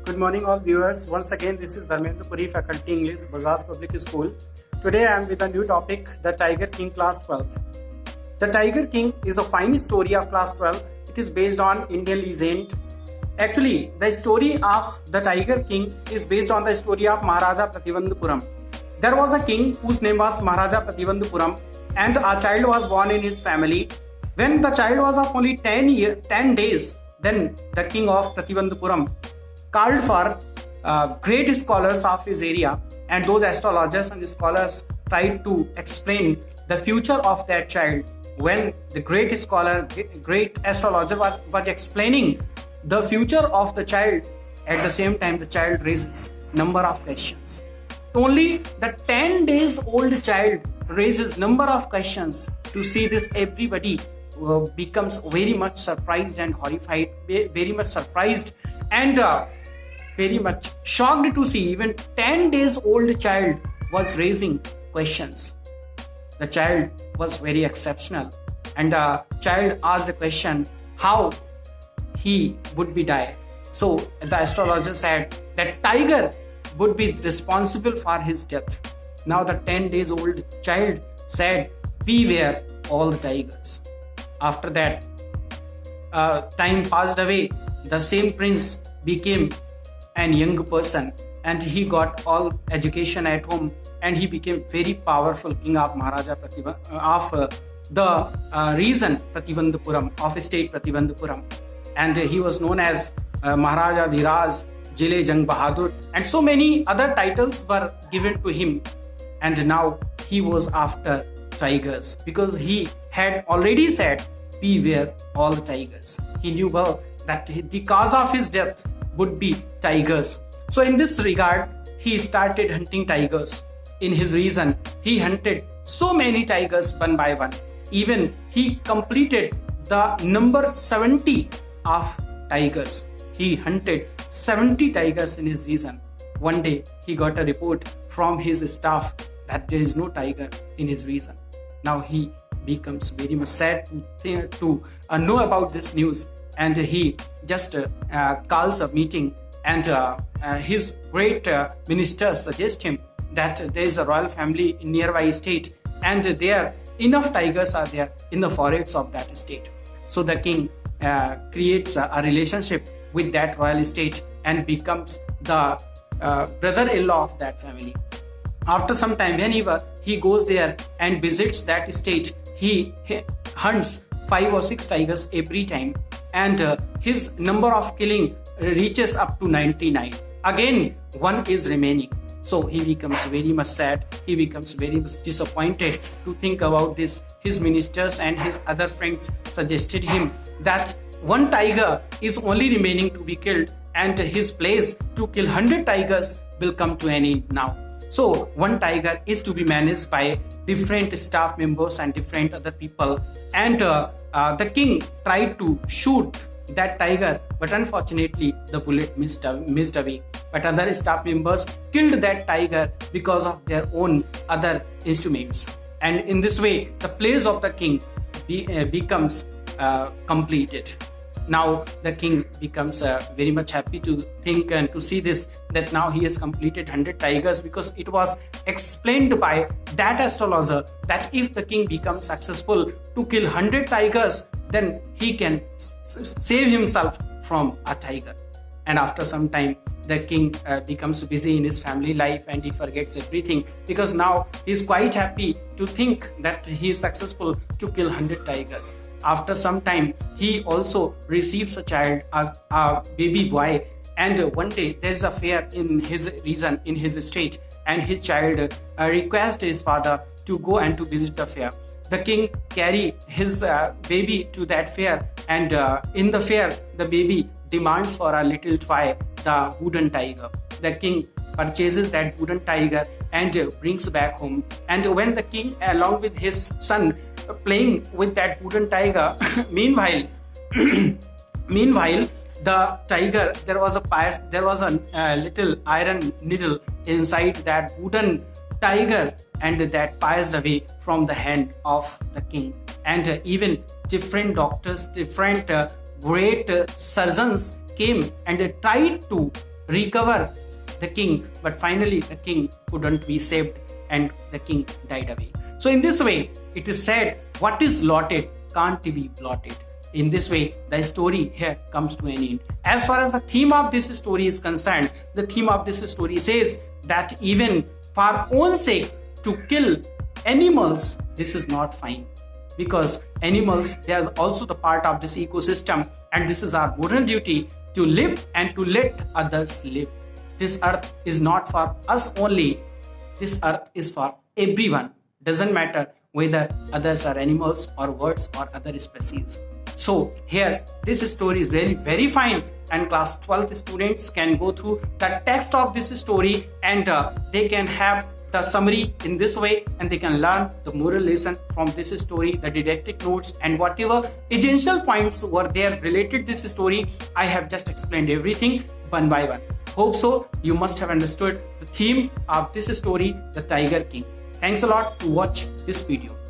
Good morning, all viewers. Once again, this is Dharmendra Puri, Faculty English, Bajaj Public School. Today, I am with a new topic, The Tiger King, Class 12th. The Tiger King is a fine story of Class 12th. It is based on Indian legend. Actually, the story of The Tiger King is based on the story of Maharaja Pratibandhupuram. There was a king whose name was Maharaja Pratibandhupuram, and a child was born in his family. When the child was of only 10 days, then the king of Pratibandhupuram called for great scholars of his area, and those astrologers and scholars tried to explain the future of that child. When the great scholar, great astrologer was explaining the future of the child, at the same time the child raises number of questions. Only the 10 days old child raises number of questions. To see this, everybody becomes very much surprised and horrified, very much surprised and very much shocked to see even 10 days old child was raising questions. The child was very exceptional, and the child asked the question how he would be die. So the astrologer said that tiger would be responsible for his death. Now the 10 days old child said, beware all the tigers. After that, time passed away. The same prince became an young person, and he got all education at home, and he became very powerful king of Maharaja the region Pratibandhupuram, of state Pratibandhupuram, and he was known as Maharaja Dhiraj, Jile Jang Bahadur, and so many other titles were given to him. And now he was after tigers, because he had already said, beware all the tigers. He knew well that the cause of his death would be tigers. So in this regard, he started hunting tigers. In his region, he hunted so many tigers one by one. Even he completed the number 70 of tigers. He hunted 70 tigers in his region. One day, he got a report from his staff that there is no tiger in his region. Now he becomes very much sad to know about this news, and he just calls a meeting, and his great ministers suggest him that there is a royal family in nearby state, and there enough tigers are there in the forests of that state. So the king creates a relationship with that royal estate and becomes the brother-in-law of that family. After some time, whenever he goes there and visits that estate, he hunts 5 or 6 tigers every time, and his number of killing reaches up to 99. Again, one is remaining. So he becomes very much sad. He becomes very much disappointed to think about this. His ministers and his other friends suggested him that one tiger is only remaining to be killed, and his place to kill 100 tigers will come to an end now. So one tiger is to be managed by different staff members and different other people, and the king tried to shoot that tiger, but unfortunately the bullet missed away. But other staff members killed that tiger because of their own other instruments, and in this way the place of the king becomes completed. Now the king becomes very much happy to think and to see this, that now he has completed 100 tigers, because it was explained by that astrologer that if the king becomes successful to kill 100 tigers, then he can save himself from a tiger. And after some time, the king becomes busy in his family life, and he forgets everything, because now he is quite happy to think that he is successful to kill 100 tigers. After some time, he also receives a child, a baby boy, and one day there is a fair in his region, in his state, and his child requests his father to go and to visit the fair. The king carry his baby to that fair, and in the fair the baby demands for a little toy, the wooden tiger. The king purchases that wooden tiger and brings back home, and when the king along with his son playing with that wooden tiger, meanwhile the tiger, there was a little iron needle inside that wooden tiger, and that passed away from the hand of the king. And even different doctors, different great surgeons came and they tried to recover the king, but finally the king couldn't be saved and the king died away. So in this way, it is said, what is lotted can't be blotted. In this way, the story here comes to an end. As far as the theme of this story is concerned, the theme of this story says that even for our own sake to kill animals, this is not fine. Because animals, they are also the part of this ecosystem, and this is our moral duty to live and to let others live. This earth is not for us only. This earth is for everyone. Doesn't matter whether others are animals or birds or other species. So here, this story is really very fine, and class 12th students can go through the text of this story, and they can have the summary in this way, and they can learn the moral lesson from this story, the didactic notes, and whatever essential points were there related to this story. I have just explained everything one by one. Hope so you must have understood the theme of this story, the Tiger King. Thanks a lot to watch this video.